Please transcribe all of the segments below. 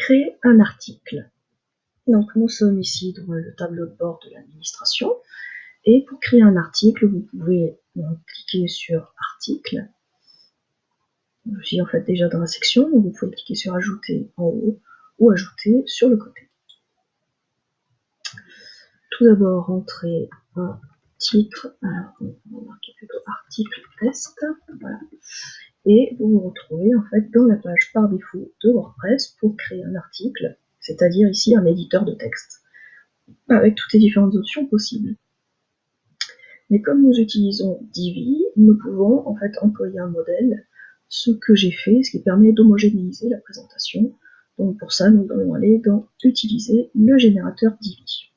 Créer un article. Donc nous sommes ici dans le tableau de bord de l'administration. Et pour créer un article, vous pouvez cliquer sur Article. Je suis en fait déjà dans la section, donc vous pouvez cliquer sur Ajouter en haut ou Ajouter sur le côté. Tout d'abord, rentrez un titre. Alors, on va marquer plutôt Article Test. Voilà. Et vous vous retrouvez en fait dans la page par défaut de WordPress pour créer un article, c'est-à-dire ici un éditeur de texte, avec toutes les différentes options possibles. Mais comme nous utilisons Divi, nous pouvons en fait employer un modèle, ce que j'ai fait, ce qui permet d'homogénéiser la présentation. Donc pour ça, nous allons aller dans Utiliser le générateur Divi.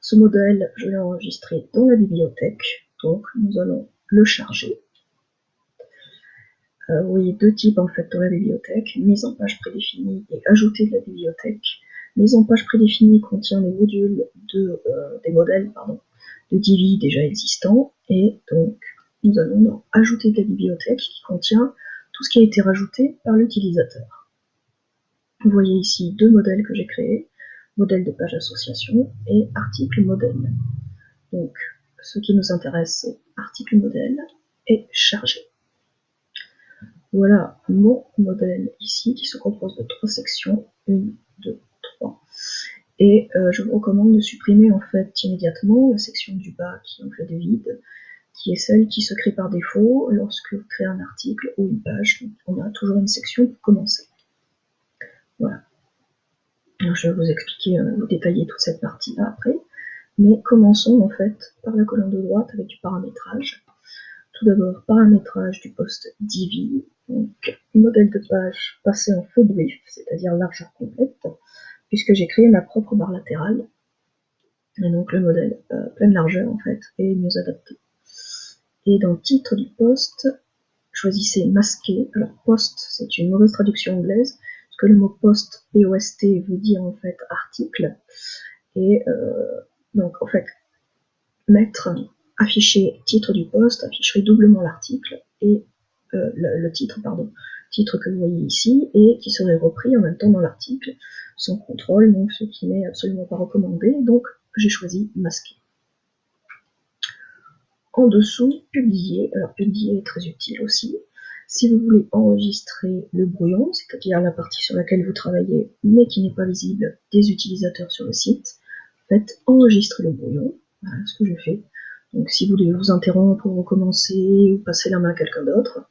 Ce modèle, je l'ai enregistré dans la bibliothèque, donc nous allons le charger. Vous voyez deux types en fait dans la bibliothèque, mise en page prédéfinie et ajouter de la bibliothèque. Mise en page prédéfinie contient les modules des modèles de Divi déjà existants, et donc nous allons dans ajouter de la bibliothèque qui contient tout ce qui a été rajouté par l'utilisateur. Vous voyez ici deux modèles que j'ai créés, modèle de page association et article modèle. Donc ce qui nous intéresse c'est article modèle et chargé. Voilà mon modèle ici qui se compose de 3 sections, 1, 2, 3. Et je vous recommande de supprimer en fait immédiatement la section du bas qui est en fait de vide, qui est celle qui se crée par défaut lorsque vous créez un article ou une page. Donc, on a toujours une section pour commencer. Voilà. Alors, je vais vous expliquer, vous détailler toute cette partie-là après. Mais commençons en fait par la colonne de droite avec du paramétrage. Tout d'abord, paramétrage du poste Divi, donc modèle de page passé en full width, c'est-à-dire largeur complète, puisque j'ai créé ma propre barre latérale, et donc le modèle pleine largeur en fait est mieux adapté. Et dans le titre du poste, choisissez masquer. Alors poste, c'est une mauvaise traduction anglaise, parce que le mot poste, P-O-S-T, veut dire en fait article, et donc en fait mettre afficher titre du poste afficherait doublement l'article et le titre que vous voyez ici et qui serait repris en même temps dans l'article sans contrôle, donc ce qui n'est absolument pas recommandé, donc j'ai choisi masquer. En dessous, publier. Alors publier est très utile aussi. Si vous voulez enregistrer le brouillon, c'est-à-dire la partie sur laquelle vous travaillez mais qui n'est pas visible des utilisateurs sur le site, faites enregistrer le brouillon. Voilà ce que je fais. Donc si vous devez vous interrompre ou recommencer ou passer la main à quelqu'un d'autre,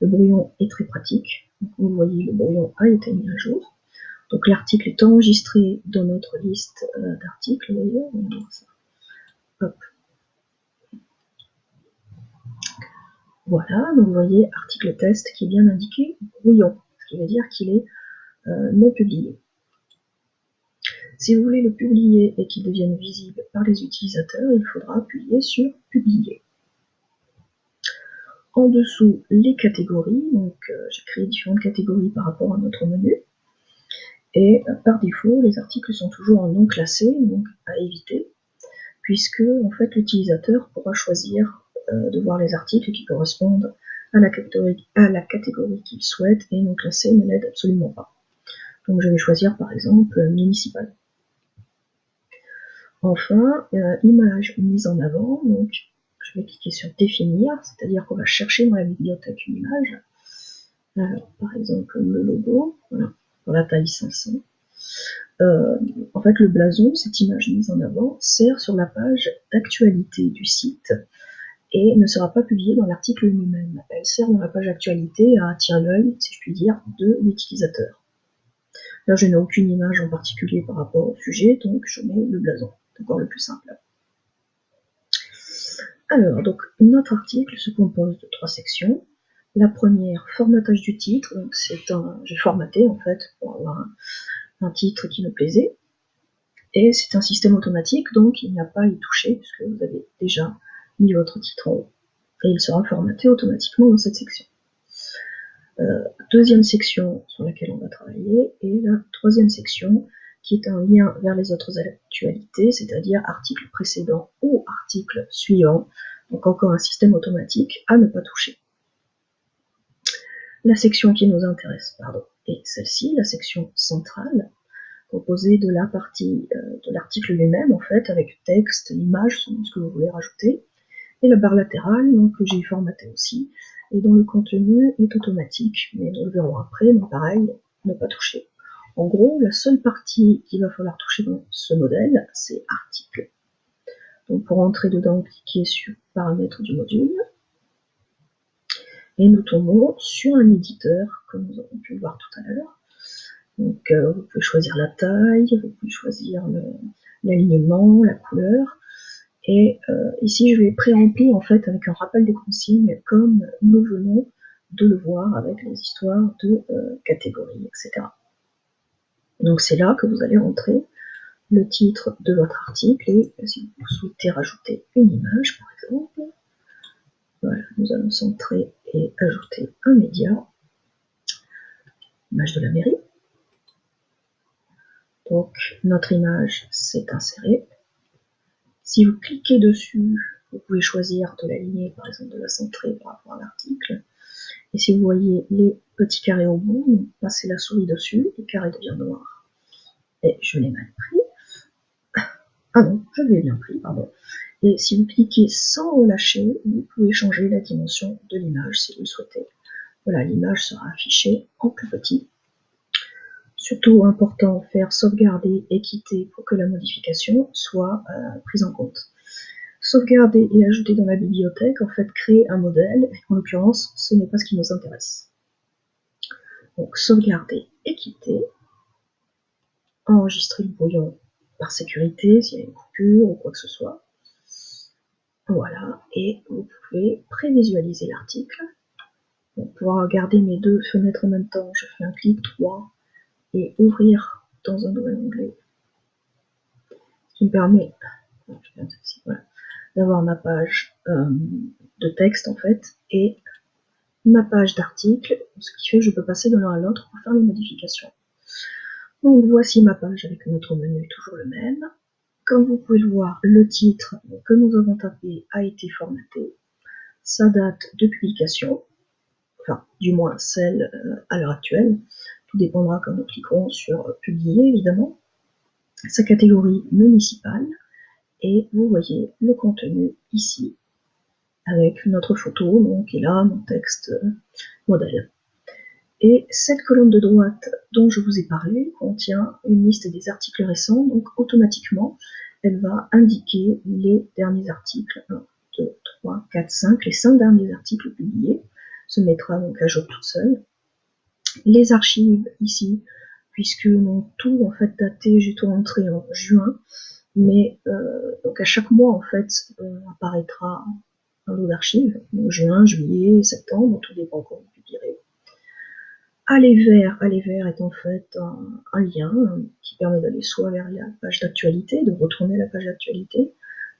le brouillon est très pratique. Donc, vous voyez, le brouillon a été mis à jour. Donc l'article est enregistré dans notre liste d'articles d'ailleurs. On va voir ça. Hop. Voilà, donc vous voyez article test qui est bien indiqué brouillon, ce qui veut dire qu'il est non publié. Si vous voulez le publier et qu'il devienne visible par les utilisateurs, il faudra appuyer sur publier. En dessous, les catégories, donc j'ai créé différentes catégories par rapport à notre menu. Et par défaut, les articles sont toujours en non classé, donc à éviter, puisque en fait l'utilisateur pourra choisir de voir les articles qui correspondent à la catégorie qu'il souhaite, et non classé ne l'aide absolument pas. Donc je vais choisir par exemple municipal. Enfin, image mise en avant, donc je vais cliquer sur définir, c'est-à-dire qu'on va chercher dans la bibliothèque une image. Alors, par exemple, le logo, voilà, pour la taille 500. En fait, le blason, cette image mise en avant, sert sur la page d'actualité du site et ne sera pas publiée dans l'article lui-même. Elle sert dans la page actualité à attirer l'œil, si je puis dire, de l'utilisateur. Là, je n'ai aucune image en particulier par rapport au sujet, donc je mets le blason, d'accord, le plus simple. Alors, donc, notre article se compose de 3 sections. La première, formatage du titre, donc j'ai formaté en fait pour avoir un titre qui me plaisait. Et c'est un système automatique, donc il n'y a pas à y toucher, puisque vous avez déjà mis votre titre en haut. Et il sera formaté automatiquement dans cette section. Deuxième section sur laquelle on va travailler, et la troisième section, qui est un lien vers les autres actualités, c'est-à-dire article précédent ou article suivant, donc encore un système automatique à ne pas toucher. La section qui nous intéresse, et celle-ci, la section centrale, composée de la partie de l'article lui-même, en fait, avec texte, image, selon ce que vous voulez rajouter, et la barre latérale, donc, que j'ai formatée aussi, et dont le contenu est automatique, mais nous le verrons après, mais pareil, ne pas toucher. En gros, la seule partie qu'il va falloir toucher dans ce modèle, c'est article. Donc pour entrer dedans, cliquez sur paramètres du module, et nous tombons sur un éditeur, comme nous avons pu le voir tout à l'heure. Donc vous pouvez choisir la taille, vous pouvez choisir l'alignement, la couleur, et ici je vais pré-remplir en fait avec un rappel des consignes comme nous venons de le voir avec les histoires de catégories, etc. Donc c'est là que vous allez rentrer le titre de votre article et si vous souhaitez rajouter une image par exemple, voilà, nous allons centrer et ajouter un média, image de la mairie. Donc notre image s'est insérée. Si vous cliquez dessus, vous pouvez choisir de l'aligner, par exemple de la centrer par rapport à l'article. Et si vous voyez les petits carrés au bout, vous passez la souris dessus, le carré devient noir. Et je l'ai mal pris. Ah non, je l'ai bien pris, pardon. Et si vous cliquez sans relâcher, vous pouvez changer la dimension de l'image si vous le souhaitez. Voilà, l'image sera affichée en plus petit. Surtout important, faire sauvegarder et quitter pour que la modification soit prise en compte. Sauvegarder et ajouter dans la bibliothèque, en fait, créer un modèle. En l'occurrence, ce n'est pas ce qui nous intéresse. Donc, sauvegarder et quitter. Enregistrer le brouillon par sécurité, s'il y a une coupure ou quoi que ce soit. Voilà, et vous pouvez prévisualiser l'article. Pour pouvoir regarder mes deux fenêtres en même temps, je fais un clic droit et ouvrir dans un nouvel onglet, ce qui me permet d'avoir ma page de texte en fait et ma page d'article, ce qui fait que je peux passer de l'un à l'autre pour faire les modifications. Donc voici ma page avec notre menu toujours le même. Comme vous pouvez le voir, le titre que nous avons tapé a été formaté. Sa date de publication, enfin du moins celle à l'heure actuelle, tout dépendra quand nous cliquerons sur publier évidemment. Sa catégorie municipale, et vous voyez le contenu ici avec notre photo, donc et là mon texte modèle. Et cette colonne de droite dont je vous ai parlé contient une liste des articles récents, donc automatiquement elle va indiquer les derniers articles, 1, 2, 3, 4, 5, les 5 derniers articles publiés, se mettra donc à jour tout seul. Les archives ici, puisque mon tout en fait daté, j'ai tout rentré en juin, mais donc à chaque mois en fait apparaîtra un lot d'archives, donc juin, juillet, septembre, tout dépend quand vous publierez. Aller vers est en fait un lien qui permet d'aller soit vers la page d'actualité, de retourner la page d'actualité,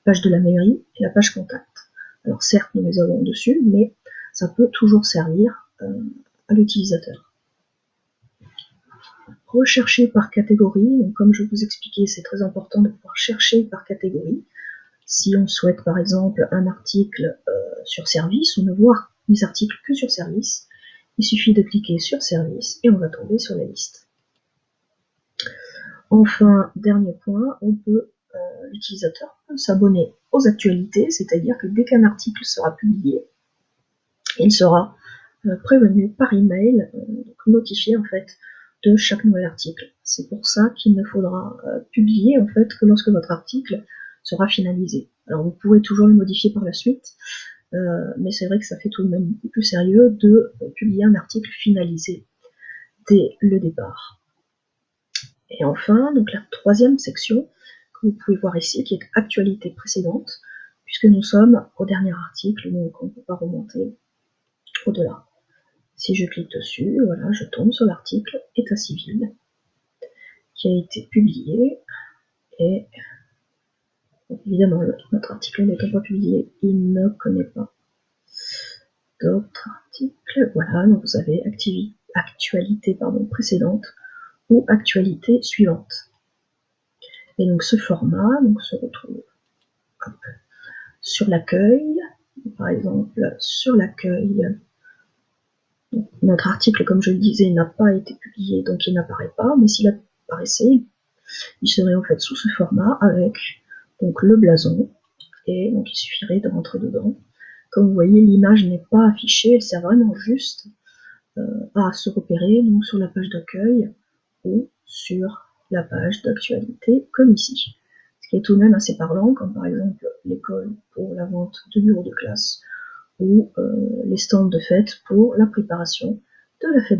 page de la mairie et la page contact. Alors certes, nous les avons dessus, mais ça peut toujours servir à l'utilisateur. Rechercher par catégorie, donc comme je vous expliquais, c'est très important de pouvoir chercher par catégorie. Si on souhaite par exemple un article sur service, ou ne voir les articles que sur service, il suffit de cliquer sur service et on va tomber sur la liste. Enfin, dernier point, l'utilisateur peut s'abonner aux actualités, c'est-à-dire que dès qu'un article sera publié, il sera prévenu par email, notifié en fait de chaque nouvel article. C'est pour ça qu'il ne faudra publier en fait que lorsque votre article sera finalisé. Alors vous pourrez toujours le modifier par la suite, mais c'est vrai que ça fait tout de même beaucoup plus sérieux de publier un article finalisé dès le départ. Et enfin, donc la troisième section que vous pouvez voir ici, qui est actualité précédente, puisque nous sommes au dernier article, donc on ne peut pas remonter au-delà. Si je clique dessus, voilà, je tombe sur l'article État civil, qui a été publié, et évidemment, notre article n'étant pas publié, il ne connaît pas d'autres articles. Voilà, donc vous avez actualité précédente ou actualité suivante. Et donc ce format se retrouve sur l'accueil, par exemple sur l'accueil Donc, notre article, comme je le disais, n'a pas été publié, donc il n'apparaît pas, mais s'il apparaissait, il serait en fait sous ce format avec donc le blason, et donc il suffirait de rentrer dedans. Comme vous voyez, l'image n'est pas affichée, elle sert vraiment juste à se repérer donc sur la page d'accueil ou sur la page d'actualité, comme ici. Ce qui est tout de même assez parlant, comme par exemple l'école pour la vente de bureaux de classe ou les stands de fête pour la préparation de la fête